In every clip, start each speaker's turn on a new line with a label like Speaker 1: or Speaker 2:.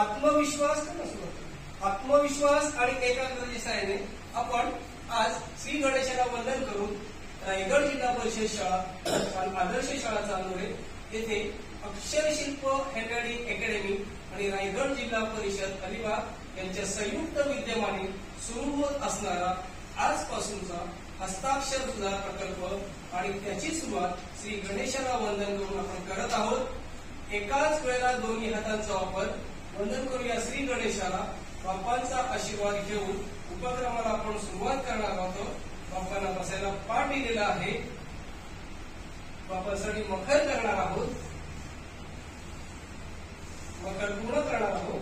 Speaker 1: आत्मविश्वास आणि एकाग्रतेच्या सहाय्याने आपण आज श्री गणेशाला वंदन करून रायगड जिल्हा परिषद शाळा आदर्श शाळा चांदोरे येथे अक्षरशिल्प हँडरायटिंग अकॅडमी आणि रायगड जिल्हा परिषद अलिबाग यांच्या संयुक्त विद्यमाने सुरू होत असणारा आजपासूनचा हस्ताक्षर सुधार प्रकल्प आणि त्याची सुरुवात श्री गणेशाला वंदन करून आपण करत आहोत। एकाच वेळेला दोन्ही हातांचा वापर वंदन करूया श्री गणेशाला। बाप्पांचा आशीर्वाद घेऊन उपक्रमाला आपण सुरुवात करणार आहोत। बाप्पांना बसायला पाठ दिलेला आहे। बाप्पांसाठी मखर करणार आहोत, मखर पूर्ण करणार आहोत।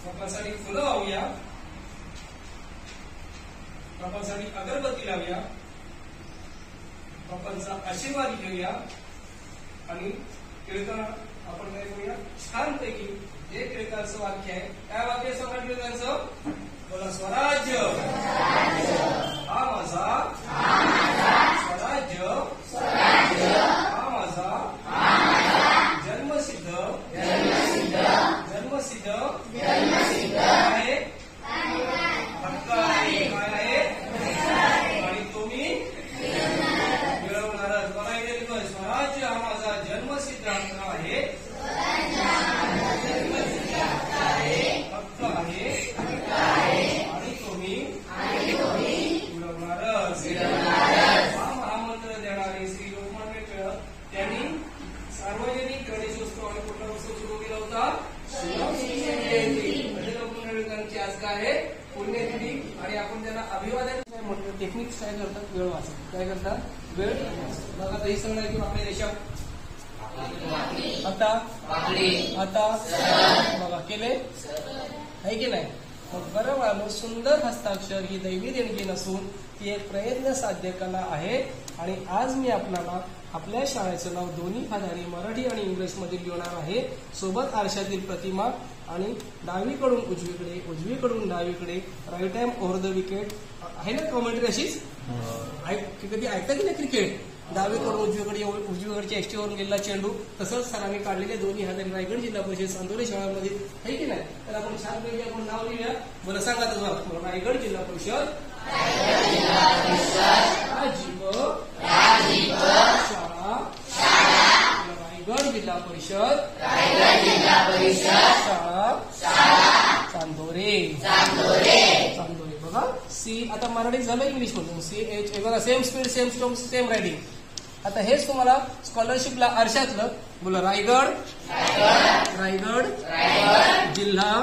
Speaker 1: बाप्पांसाठी फुलं वाहूया, बाप्पांसाठी अगरबत्ती लावूया, बाप्पांचा आशीर्वाद घेऊया आणि टिळकांना आपण काय करूया छानपैकी जे टिळकांचं वाक्य आहे काय वाक्य आहे सम्राट टिळकांचं? बोला, स्वराज्य हा माझा स्वराज्य हा माझा जन्मसिद्ध आहे, हक्क आहे। काय आहे? आणि तो मी मिळवणारच। बघा इथे लिहितोय, स्वराज्य हा माझा जन्मसिद्ध हक्क आहे, हक्क आहे आणि तो मी मिळवणारच। हा महामंत्र देणारे श्री लोकमान्य टिळक त्यांनी सार्वजनिक गणेशोत्सव आणि कुठला उत्सव सुरू केला होता? लोकमान्य टिळकांची आज काय आहे? पुण्यतिथी। आणि आपण त्यांना अभिवादन म्हणतो। टेक्निक काय करतात? वेळ वाचतात। काय करतात? वेळ। बघा ही सांगणार की आपल्या देशात आता बघा केले आहे की नाही? मग बरं, सुंदर हस्ताक्षर ही दैवी देणगी नसून ती एक प्रयत्न साध्य कला आहे। आणि आज मी आपल्याला आपल्या शाळेचं नाव दोन्ही आधारी मराठी आणि इंग्लिश मध्ये लिहिणार आहे। सोबत आरशातील प्रतिमा आणि डावीकडून उजवीकडे, उजवीकडून डावीकडे, right hand over the wicket आहे ना कॉमेंट्री अशीच? कधी ऐकता की नाही क्रिकेट? डावीकडून उजवीकडे, उजवीकडच्या एसटीवरून गेलेला चेंडू तसंच सरांनी काढलेले दोन्ही हाताने रायगड जिल्हा परिषद चांदोरे शाळांमध्ये आहे की नाही? तर आपण छानपैकी आपण नाव लिहूया। मला सांगा तसं, रायगड जिल्हा परिषद रायगड जिल्हा परिषद शाळा चांदोरे। बघा सी, आता मराठी झालं इंग्लिश मधून CH बघा, same speed same stroke same riding. आता हेच तुम्हाला स्कॉलरशिपला आरशातलं बोला, रायगड जिल्हा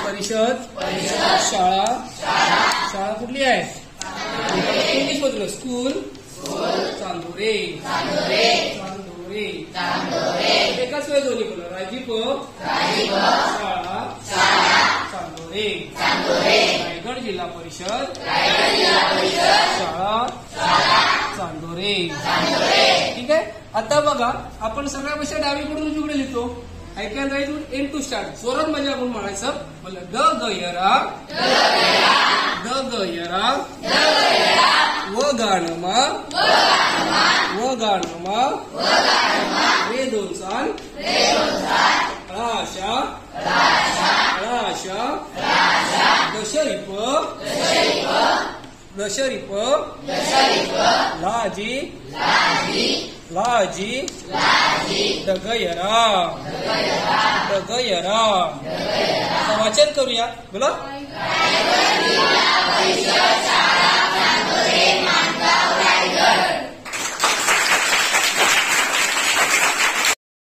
Speaker 1: परिषद शाळा कुठली आहे? इंग्लिश मधलं स्कूल चांदोरे। एकाच वेळ दोन्ही बोला, राजीप शाळा चांदोरे, रायगड जिल्हा परिषद शाळा चांदोरे। ठीक आहे। आता बघा आपण सगळ्या भाषा डावीकडून उजवीकडे लिहितो। I can write an to start. स्वरात म्हणजे आपण म्हणायचं बोला, द गयरा व गाणमा रे दोन चाल दशरिप लाजी दगयरा। आता वाचन करूया, बोला।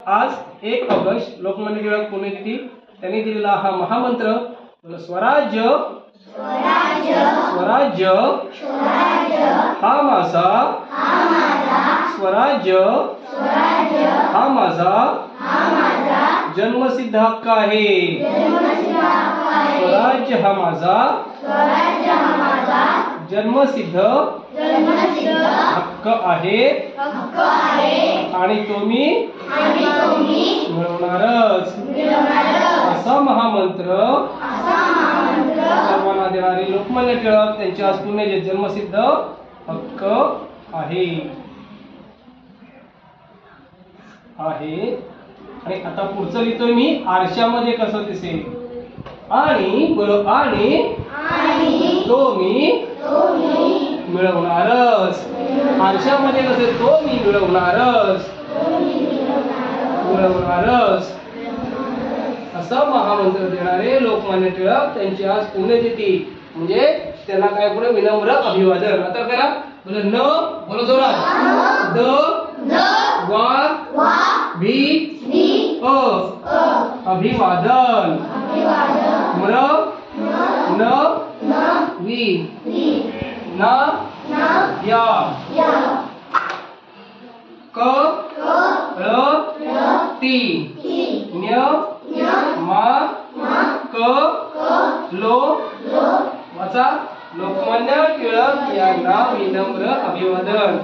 Speaker 1: आज 1 ऑगस्ट लोकमान्य टिळक पुण्यतिथी। त्यांनी दिलेला हा महामंत्र स्वराज्य हा माझा स्वराज्य हा माझा जन्मसिद्ध हक्क आहे। स्वराज्य हा माझा जन्मसिद्ध हक्क आहे आणि तो मी मिळवणारच। असा महामंत्र सर्वांना देणारे लोकमान्य टिळक त्यांचे आज पुण्य जन्मसिद्ध हक्क आहे। आणि आता पुढचं लिहितोय मी आरशामध्ये कसं दिसेल आणि बोलो आणि तो मी मिळवणारच आरशामध्ये कसं तो मी मिळवणारच असा महामंत्र देणारे लोकमान्य टिळक त्यांची आज पुण्यतिथी म्हणजे त्यांना काय पुढे विनम्र अभिवादन आता करा बोला न बोलो जोरात द वा भी अभिवादन म्र न वी ना या क र ती न्य मा क लो वाचा लोकमान्य टिळक यांना विनम्र अभिवादन